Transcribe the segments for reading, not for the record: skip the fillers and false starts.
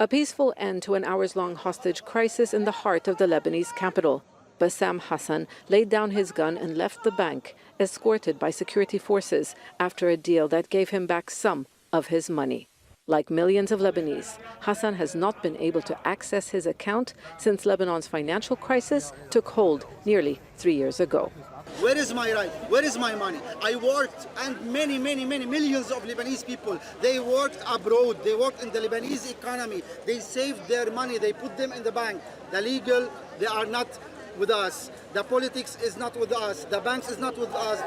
A peaceful end to an hours-long hostage crisis in the heart of the Lebanese capital. Bassam Hassan laid down his gun and left the bank, escorted by security forces after a deal that gave him back some of his money. Like millions of Lebanese, Hassan has not been able to access his account since Lebanon's financial crisis took hold nearly 3 years ago. Where is my right? Where is my money? I worked, and many millions of Lebanese people, they worked abroad. They worked in the Lebanese economy. They saved their money. They put them in the bank. The legal, they are not with us. The politics is not with us. The banks is not with us.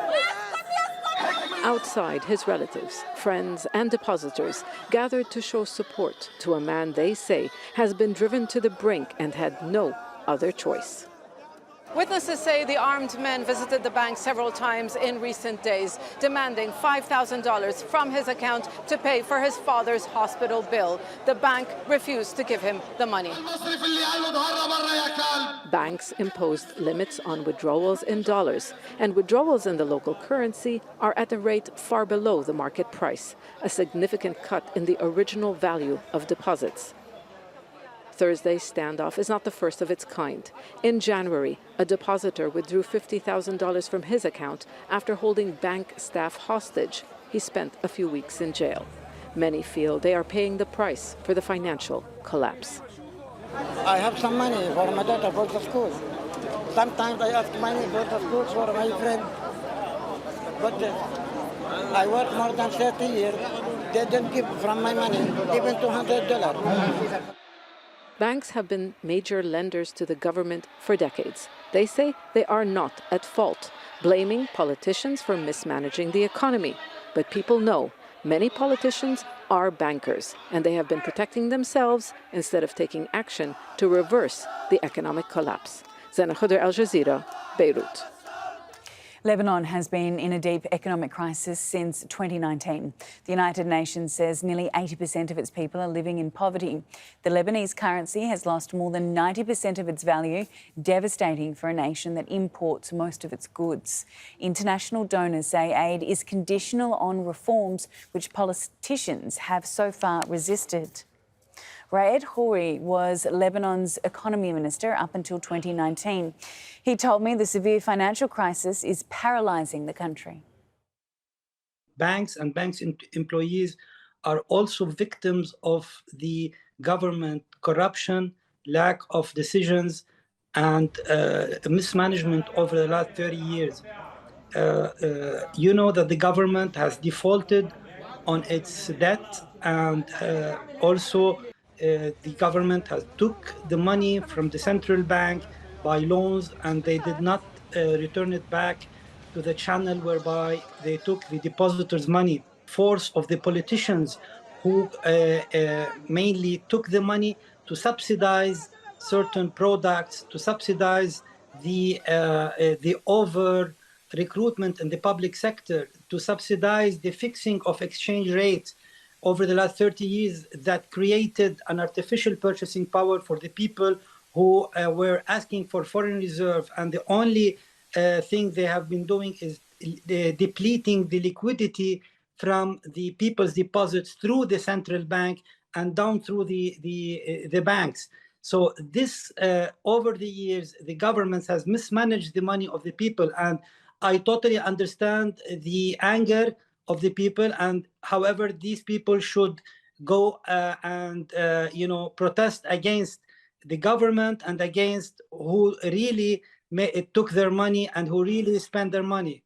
Outside, his relatives, friends, and depositors gathered to show support to a man they say has been driven to the brink and had no other choice. Witnesses say the armed men visited the bank several times in recent days, demanding $5,000 from his account to pay for his father's hospital bill. The bank refused to give him the money. Banks imposed limits on withdrawals in dollars, and withdrawals in the local currency are at a rate far below the market price, a significant cut in the original value of deposits. Thursday's standoff is not the first of its kind. In January, a depositor withdrew $50,000 from his account after holding bank staff hostage. He spent a few weeks in jail. Many feel they are paying the price for the financial collapse. I have some money for my daughter for the school. Sometimes I ask money for the school for my friend. But I work more than 30 years. They don't give from my money, even $200. Banks have been major lenders to the government for decades. They say they are not at fault, blaming politicians for mismanaging the economy. But people know many politicians are bankers, and they have been protecting themselves instead of taking action to reverse the economic collapse. Zeina, Khodr, Al Jazeera, Beirut. Lebanon has been in a deep economic crisis since 2019. The United Nations says nearly 80% of its people are living in poverty. The Lebanese currency has lost more than 90% of its value, devastating for a nation that imports most of its goods. International donors say aid is conditional on reforms which politicians have so far resisted. Raed Khouri was Lebanon's economy minister up until 2019. He told me the severe financial crisis is paralysing the country. Banks and banks employees are also victims of the government corruption, lack of decisions, and mismanagement over the last 30 years. You know that the government has defaulted on its debt, and also the government has took the money from the central bank by loans, and they did not return it back to the channel whereby they took the depositors' money. Force of the politicians who mainly took the money to subsidize certain products, to subsidize the over recruitment in the public sector, to subsidize the fixing of exchange rates over the last 30 years that created an artificial purchasing power for the people who were asking for foreign reserve. And the only thing they have been doing is depleting the liquidity from the people's deposits through the central bank and down through the banks. So this, over the years, the government has mismanaged the money of the people. And I totally understand the anger of the people, and however these people should go and protest against the government and against who really took their money and who really spent their money.